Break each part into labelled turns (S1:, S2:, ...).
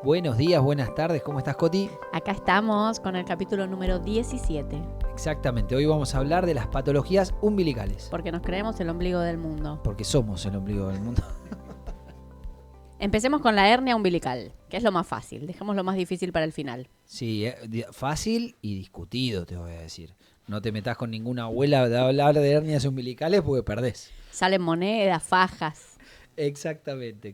S1: Buenos días, buenas tardes, ¿cómo estás, Coti?
S2: Acá estamos con el capítulo número 17.
S1: Exactamente, hoy vamos a hablar de las patologías umbilicales.
S2: Porque nos creemos el ombligo del mundo.
S1: Porque somos el ombligo del mundo.
S2: Empecemos con la hernia umbilical, que es lo más fácil. Dejemos lo más difícil para el final.
S1: Sí, fácil y discutido, te voy a decir. No te metas con ninguna abuela de hablar de hernias umbilicales porque perdés.
S2: Salen monedas, fajas.
S1: Exactamente.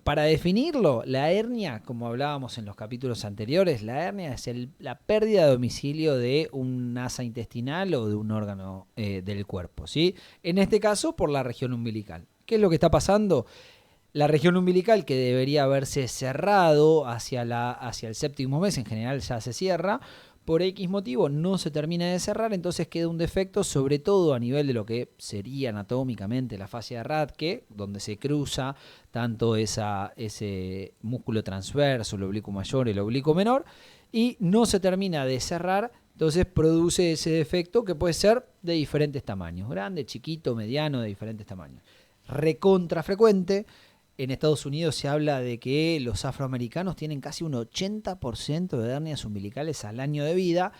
S1: Para definirlo, la hernia, como hablábamos en los capítulos anteriores, la hernia es la pérdida de domicilio de un asa intestinal o de un órgano del cuerpo, ¿sí? En este caso, por la región umbilical. ¿Qué es lo que está pasando? La región umbilical, que debería haberse cerrado hacia el séptimo mes, en general ya se cierra, por X motivo no se termina de cerrar, entonces queda un defecto, sobre todo a nivel de lo que sería anatómicamente la fascia de Rathke, donde se cruza tanto ese músculo transverso, el oblicuo mayor y el oblicuo menor, y no se termina de cerrar, entonces produce ese defecto que puede ser de diferentes tamaños, grande, chiquito, mediano, de diferentes tamaños. Recontra frecuente. En Estados Unidos se habla de que los afroamericanos tienen casi un 80% de hernias umbilicales al año de vida.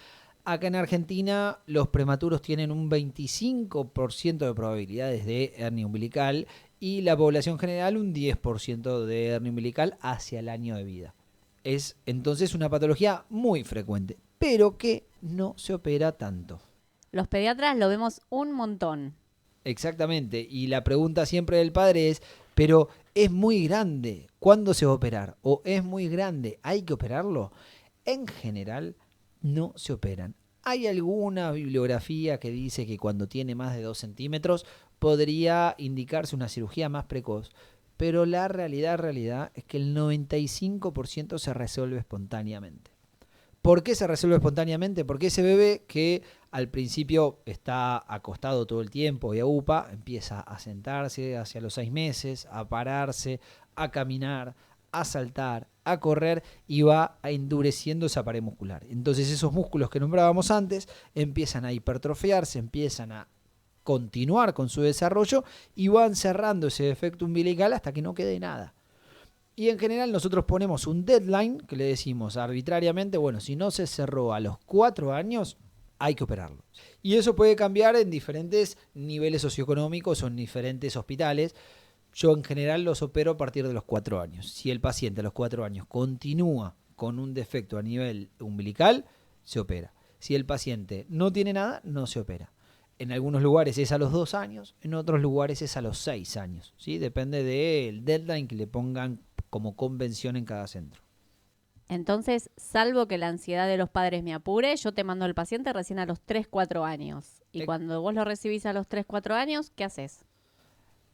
S1: Acá en Argentina los prematuros tienen un 25% de probabilidades de hernia umbilical y la población general un 10% de hernia umbilical hacia el año de vida. Es entonces una patología muy frecuente, pero que no se opera tanto.
S2: Los pediatras lo vemos un montón.
S1: Exactamente, y la pregunta siempre del padre es, pero es muy grande, ¿cuándo se va a operar? ¿O es muy grande, hay que operarlo? En general no se operan. Hay alguna bibliografía que dice que cuando tiene más de 2 centímetros podría indicarse una cirugía más precoz, pero la realidad es que el 95% se resuelve espontáneamente. ¿Por qué se resuelve espontáneamente? Porque ese bebé que al principio está acostado todo el tiempo y agupa, empieza a sentarse hacia los 6 meses, a pararse, a caminar, a saltar, a correr y va endureciendo esa pared muscular. Entonces esos músculos que nombrábamos antes empiezan a hipertrofiarse, empiezan a continuar con su desarrollo y van cerrando ese defecto umbilical hasta que no quede nada. Y en general nosotros ponemos un deadline que le decimos arbitrariamente, bueno, si no se cerró a los 4 años, hay que operarlo. Y eso puede cambiar en diferentes niveles socioeconómicos o en diferentes hospitales. Yo en general los opero a partir de los 4 años. Si el paciente a los 4 años continúa con un defecto a nivel umbilical, se opera. Si el paciente no tiene nada, no se opera. En algunos lugares es a los 2 años, en otros lugares es a los 6 años. ¿Sí? Depende del deadline que le pongan como convención en cada centro.
S2: Entonces, salvo que la ansiedad de los padres me apure, yo te mando al paciente recién a los 3-4 años. Y cuando vos lo recibís a los 3-4 años, ¿qué haces?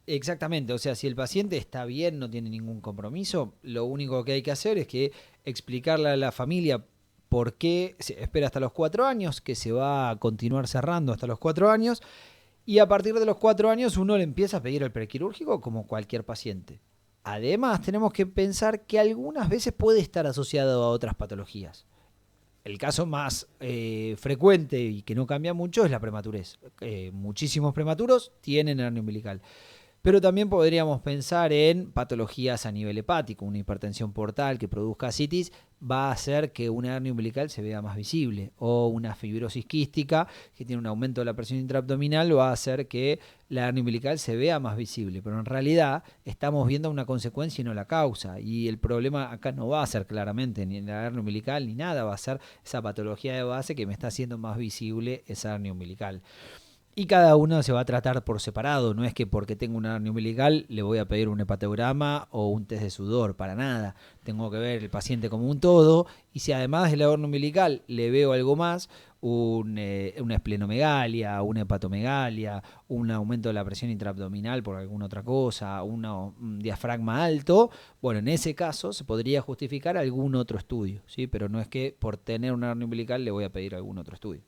S1: Exactamente, o sea, si el paciente está bien, no tiene ningún compromiso, lo único que hay que hacer es que explicarle a la familia por qué se espera hasta los 4 años, que se va a continuar cerrando hasta los 4 años, y a partir de los 4 años uno le empieza a pedir el prequirúrgico como cualquier paciente. Además, tenemos que pensar que algunas veces puede estar asociado a otras patologías. El caso más frecuente y que no cambia mucho es la prematurez. Muchísimos prematuros tienen hernia umbilical. Pero también podríamos pensar en patologías a nivel hepático. Una hipertensión portal que produzca ascitis va a hacer que una hernia umbilical se vea más visible. O una fibrosis quística que tiene un aumento de la presión intraabdominal va a hacer que la hernia umbilical se vea más visible. Pero en realidad estamos viendo una consecuencia y no la causa. Y el problema acá no va a ser claramente ni la hernia umbilical ni nada. Va a ser esa patología de base que me está haciendo más visible esa hernia umbilical. Y cada uno se va a tratar por separado, no es que porque tengo una hernia umbilical le voy a pedir un hepatograma o un test de sudor, para nada. Tengo que ver el paciente como un todo y si además de la hernia umbilical le veo algo más, una esplenomegalia, una hepatomegalia, un aumento de la presión intraabdominal por alguna otra cosa, un diafragma alto, bueno, en ese caso se podría justificar algún otro estudio, ¿sí? Pero no es que por tener una hernia umbilical le voy a pedir algún otro estudio.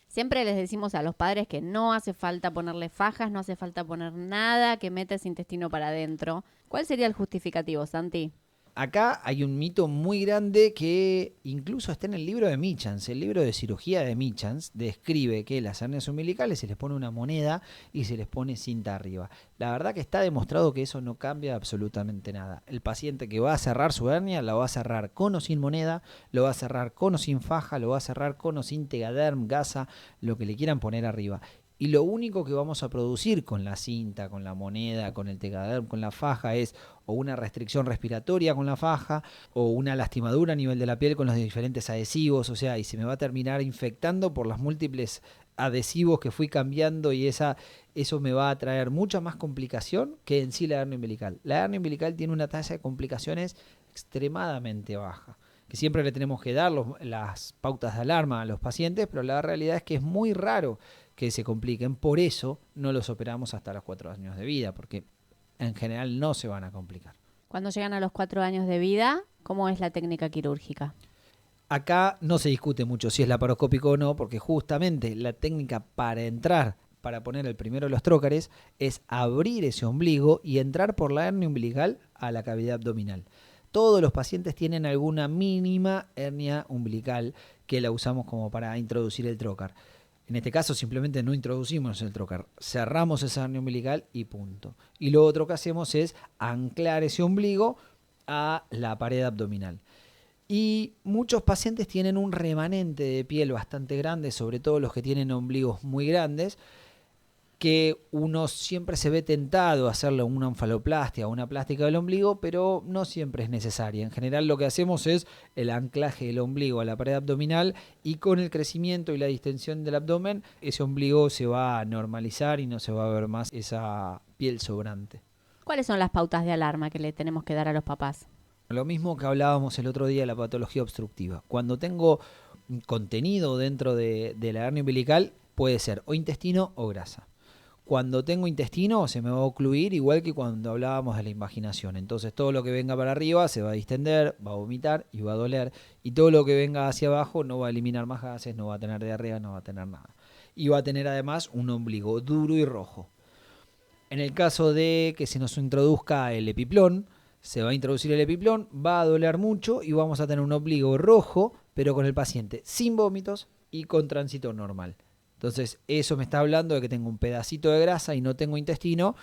S2: Siempre les decimos a los padres que no hace falta ponerle fajas, no hace falta poner nada que meta ese intestino para adentro. ¿Cuál sería el justificativo, Santi?
S1: Acá hay un mito muy grande que incluso está en el libro de Michans. El libro de cirugía de Michans describe que las hernias umbilicales se les pone una moneda y se les pone cinta arriba. La verdad que está demostrado que eso no cambia absolutamente nada. El paciente que va a cerrar su hernia la va a cerrar con o sin moneda, lo va a cerrar con o sin faja, lo va a cerrar con o sin Tegaderm, gasa, lo que le quieran poner arriba. Y lo único que vamos a producir con la cinta, con la moneda, con el Tegaderm, con la faja es o una restricción respiratoria con la faja o una lastimadura a nivel de la piel con los diferentes adhesivos, o sea, y se me va a terminar infectando por los múltiples adhesivos que fui cambiando y eso me va a traer mucha más complicación que en sí la hernia umbilical. La hernia umbilical tiene una tasa de complicaciones extremadamente baja, que siempre le tenemos que dar las pautas de alarma a los pacientes, pero la realidad es que es muy raro que se compliquen. Por eso no los operamos hasta los 4 años de vida, porque en general no se van a complicar.
S2: Cuando llegan a los 4 años de vida, ¿cómo es la técnica quirúrgica?
S1: Acá no se discute mucho si es laparoscópico o no, porque justamente la técnica para entrar, para poner el primero de los trócares, es abrir ese ombligo y entrar por la hernia umbilical a la cavidad abdominal. Todos los pacientes tienen alguna mínima hernia umbilical que la usamos como para introducir el trócar. En este caso simplemente no introducimos el trócar, cerramos esa hernia umbilical y punto. Y lo otro que hacemos es anclar ese ombligo a la pared abdominal. Y muchos pacientes tienen un remanente de piel bastante grande, sobre todo los que tienen ombligos muy grandes, que uno siempre se ve tentado a hacerle una onfaloplastia o una plástica del ombligo, pero no siempre es necesaria. En general lo que hacemos es el anclaje del ombligo a la pared abdominal y con el crecimiento y la distensión del abdomen, ese ombligo se va a normalizar y no se va a ver más esa piel sobrante.
S2: ¿Cuáles son las pautas de alarma que le tenemos que dar a los papás?
S1: Lo mismo que hablábamos el otro día de la patología obstructiva. Cuando tengo contenido dentro de la hernia umbilical, puede ser o intestino o grasa. Cuando tengo intestino se me va a ocluir igual que cuando hablábamos de la invaginación. Entonces todo lo que venga para arriba se va a distender, va a vomitar y va a doler. Y todo lo que venga hacia abajo no va a eliminar más gases, no va a tener diarrea, no va a tener nada. Y va a tener además un ombligo duro y rojo. En el caso de que se nos introduzca el epiplón, se va a introducir el epiplón, va a doler mucho y vamos a tener un ombligo rojo, pero con el paciente sin vómitos y con tránsito normal. Entonces eso me está hablando de que tengo un pedacito de grasa y no tengo intestino,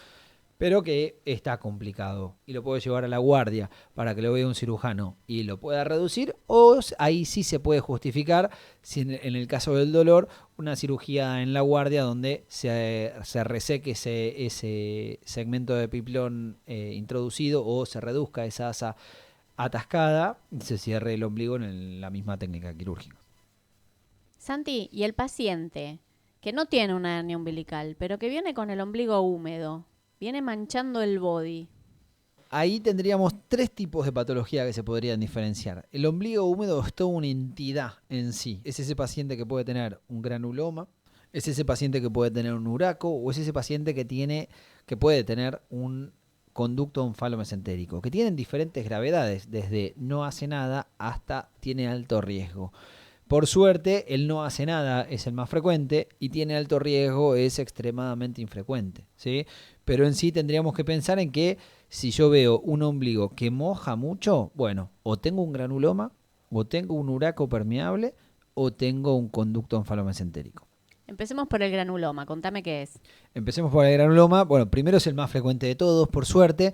S1: pero que está complicado y lo puedo llevar a la guardia para que lo vea un cirujano y lo pueda reducir, o ahí sí se puede justificar, si en el caso del dolor, una cirugía en la guardia donde se reseque ese segmento de epiplón introducido o se reduzca esa asa atascada y se cierre el ombligo en la misma técnica quirúrgica.
S2: Santi, ¿y el paciente que no tiene una hernia umbilical, pero que viene con el ombligo húmedo, viene manchando el body?
S1: Ahí tendríamos 3 tipos de patología que se podrían diferenciar. El ombligo húmedo es toda una entidad en sí. Es ese paciente que puede tener un granuloma, es ese paciente que puede tener un uraco o es ese paciente que puede tener un conducto onfalomesentérico, que tienen diferentes gravedades, desde no hace nada hasta tiene alto riesgo. Por suerte, el no hace nada es el más frecuente y tiene alto riesgo es extremadamente infrecuente, ¿sí? Pero en sí tendríamos que pensar en que si yo veo un ombligo que moja mucho, bueno, o tengo un granuloma, o tengo un uraco permeable, o tengo un conducto onfalomesentérico.
S2: Empecemos por el granuloma, contame qué es.
S1: Empecemos por el granuloma. Bueno, primero es el más frecuente de todos, por suerte.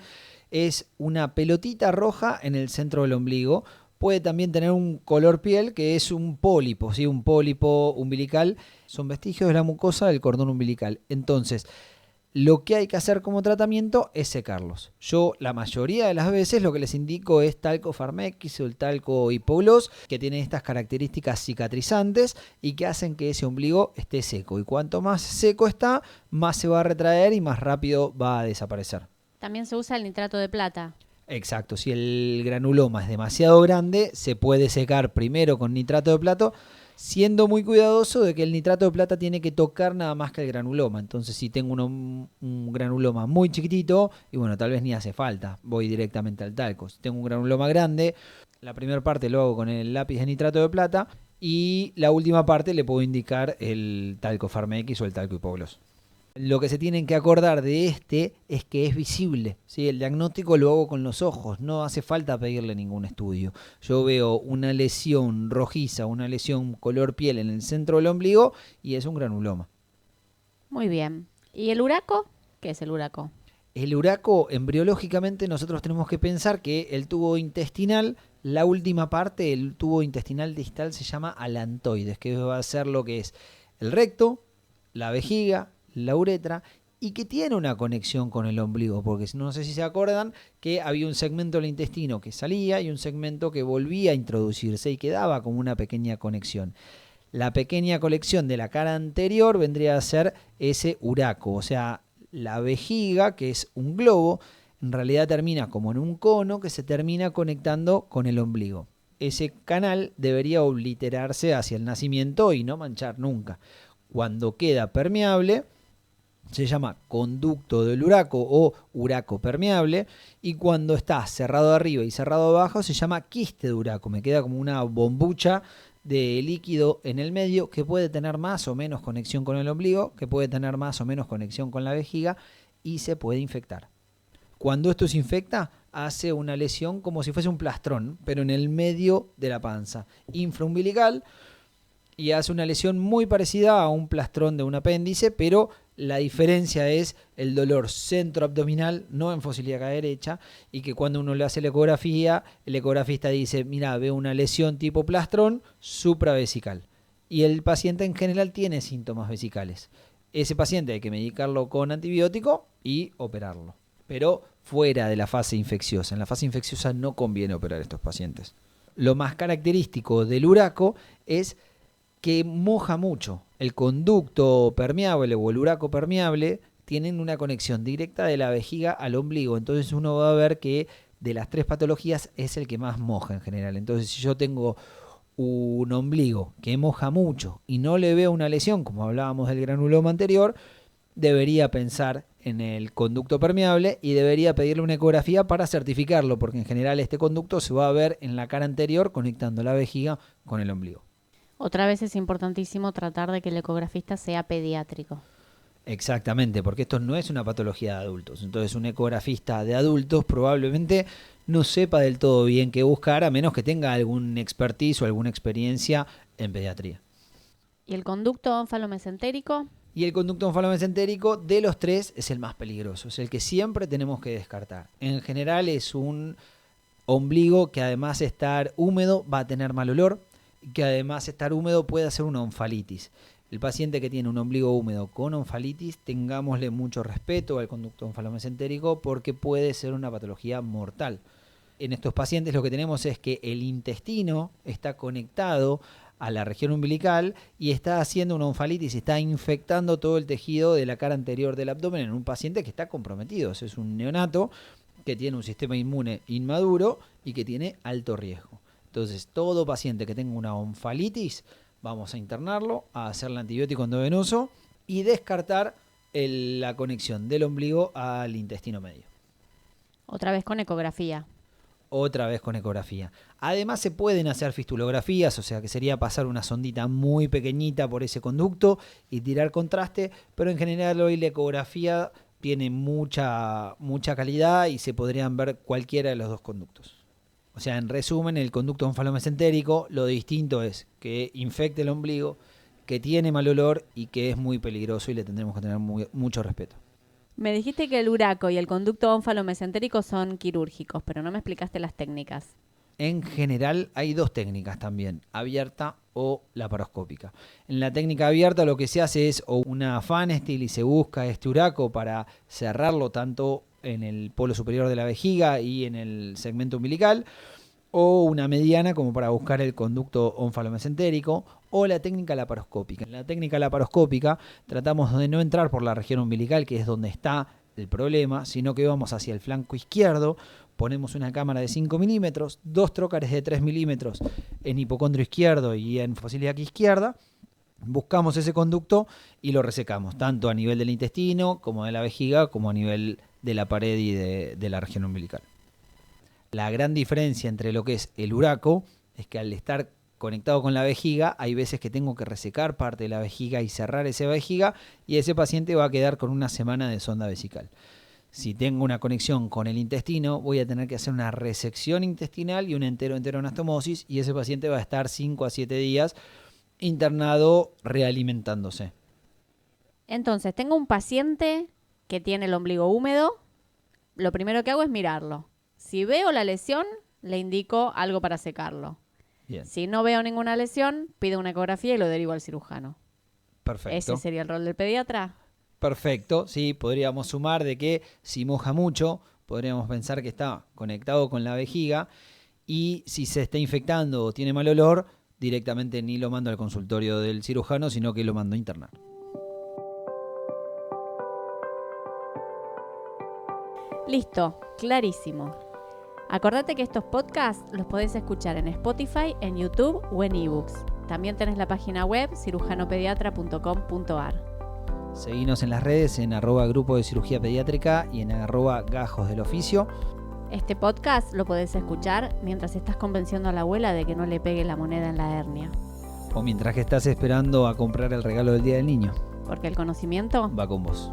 S1: Es una pelotita roja en el centro del ombligo. Puede también tener un color piel que es un pólipo, ¿sí? Un pólipo umbilical. Son vestigios de la mucosa del cordón umbilical. Entonces, lo que hay que hacer como tratamiento es secarlos. Yo la mayoría de las veces lo que les indico es talco Farmex o el talco Hipogloss, que tienen estas características cicatrizantes y que hacen que ese ombligo esté seco. Y cuanto más seco está, más se va a retraer y más rápido va a desaparecer.
S2: También se usa el nitrato de plata.
S1: Exacto, si el granuloma es demasiado grande, se puede secar primero con nitrato de plata, siendo muy cuidadoso de que el nitrato de plata tiene que tocar nada más que el granuloma. Entonces, si tengo un granuloma muy chiquitito, y bueno, tal vez ni hace falta, voy directamente al talco. Si tengo un granuloma grande, la primera parte lo hago con el lápiz de nitrato de plata y la última parte le puedo indicar el talco Farmex o el talco Hipogloss. Lo que se tienen que acordar de es que es visible, ¿sí? El diagnóstico lo hago con los ojos, no hace falta pedirle ningún estudio. Yo veo una lesión rojiza, una lesión color piel en el centro del ombligo y es un granuloma.
S2: Muy bien. ¿Y el uraco? ¿Qué es el uraco?
S1: El uraco, embriológicamente, nosotros tenemos que pensar que el tubo intestinal, la última parte del tubo intestinal distal se llama alantoides, que va a ser lo que es el recto, la vejiga, la uretra, y que tiene una conexión con el ombligo, porque no sé si se acuerdan que había un segmento del intestino que salía y un segmento que volvía a introducirse y quedaba como una pequeña conexión. La pequeña conexión de la cara anterior vendría a ser ese uraco, o sea, la vejiga, que es un globo, en realidad termina como en un cono que se termina conectando con el ombligo. Ese canal debería obliterarse hacia el nacimiento y no manchar nunca. Cuando queda permeable, se llama conducto del uraco o uraco permeable, y cuando está cerrado arriba y cerrado abajo se llama quiste de uraco. Me queda como una bombucha de líquido en el medio que puede tener más o menos conexión con el ombligo, que puede tener más o menos conexión con la vejiga y se puede infectar. Cuando esto se infecta, hace una lesión como si fuese un plastrón, pero en el medio de la panza, infraumbilical, y hace una lesión muy parecida a un plastrón de un apéndice, pero la diferencia es el dolor centroabdominal, no en fosa ilíaca derecha, y que cuando uno le hace la ecografía, el ecografista dice, mira, veo una lesión tipo plastrón supravesical. Y el paciente en general tiene síntomas vesicales. Ese paciente hay que medicarlo con antibiótico y operarlo, pero fuera de la fase infecciosa. En la fase infecciosa no conviene operar a estos pacientes. Lo más característico del uraco es que moja mucho. El conducto permeable o el uraco permeable tienen una conexión directa de la vejiga al ombligo. Entonces uno va a ver que de las tres patologías es el que más moja en general. Entonces si yo tengo un ombligo que moja mucho y no le veo una lesión, como hablábamos del granuloma anterior, debería pensar en el conducto permeable y debería pedirle una ecografía para certificarlo, porque en general este conducto se va a ver en la cara anterior conectando la vejiga con el ombligo.
S2: Otra vez es importantísimo tratar de que el ecografista sea pediátrico.
S1: Exactamente, porque esto no es una patología de adultos. Entonces un ecografista de adultos probablemente no sepa del todo bien qué buscar, a menos que tenga algún expertise o alguna experiencia en pediatría.
S2: ¿Y el conducto ónfalo-mesentérico?
S1: Y el conducto ónfalo-mesentérico de los tres es el más peligroso, es el que siempre tenemos que descartar. En general es un ombligo que además de estar húmedo va a tener mal olor, que además de estar húmedo puede hacer una onfalitis. El paciente que tiene un ombligo húmedo con onfalitis, tengámosle mucho respeto al conducto ónfalo-mesentérico porque puede ser una patología mortal. En estos pacientes lo que tenemos es que el intestino está conectado a la región umbilical y está haciendo una onfalitis, está infectando todo el tejido de la cara anterior del abdomen en un paciente que está comprometido. Ese es un neonato que tiene un sistema inmune inmaduro y que tiene alto riesgo. Entonces, todo paciente que tenga una onfalitis, vamos a internarlo, a hacerle antibiótico endovenoso y descartar la conexión del ombligo al intestino medio.
S2: Otra vez con ecografía.
S1: Otra vez con ecografía. Además se pueden hacer fistulografías, o sea que sería pasar una sondita muy pequeñita por ese conducto y tirar contraste, pero en general hoy la ecografía tiene mucha calidad y se podrían ver cualquiera de los dos conductos. O sea, en resumen, el conducto ónfalo-mesentérico, lo distinto es que infecta el ombligo, que tiene mal olor y que es muy peligroso y le tendremos que tener mucho respeto.
S2: Me dijiste que el uraco y el conducto ónfalo-mesentérico son quirúrgicos, pero no me explicaste las técnicas.
S1: En general hay dos técnicas también, abierta o laparoscópica. En la técnica abierta lo que se hace es o una Phanestil y se busca este uraco para cerrarlo tanto en el polo superior de la vejiga y en el segmento umbilical, o una mediana como para buscar el conducto ónfalo-mesentérico, o la técnica laparoscópica. En la técnica laparoscópica tratamos de no entrar por la región umbilical, que es donde está el problema, sino que vamos hacia el flanco izquierdo, ponemos una cámara de 5 milímetros, 2 trócares de 3 milímetros en hipocondrio izquierdo y en fosa ilíaca izquierda, buscamos ese conducto y lo resecamos, tanto a nivel del intestino, como de la vejiga, como a nivel de la pared y de la región umbilical. La gran diferencia entre lo que es el uraco es que al estar conectado con la vejiga, hay veces que tengo que resecar parte de la vejiga y cerrar esa vejiga, y ese paciente va a quedar con una semana de sonda vesical. Si tengo una conexión con el intestino, voy a tener que hacer una resección intestinal y un enteroanastomosis, y ese paciente va a estar 5 a 7 días internado realimentándose.
S2: Entonces, tengo un paciente que tiene el ombligo húmedo. Lo primero que hago es mirarlo. Si veo la lesión, le indico algo para secarlo.
S1: Bien.
S2: Si no veo ninguna lesión, pido una ecografía y lo derivo al cirujano.
S1: Perfecto.
S2: ¿Ese sería el rol del pediatra?
S1: Perfecto, sí, podríamos sumar de que si moja mucho, podríamos pensar que está conectado con la vejiga, y si se está infectando o tiene mal olor, directamente ni lo mando al consultorio del cirujano, sino que lo mando a internar.
S2: Listo, clarísimo. Acordate que estos podcasts los podés escuchar en Spotify, en YouTube o en ebooks. También tenés la página web cirujanopediatra.com.ar.
S1: Seguinos en las redes en @grupo de cirugía pediátrica y en @gajos del oficio.
S2: Este podcast lo podés escuchar mientras estás convenciendo a la abuela de que no le pegue la moneda en la hernia.
S1: O mientras que estás esperando a comprar el regalo del Día del Niño.
S2: Porque el conocimiento
S1: Va con vos.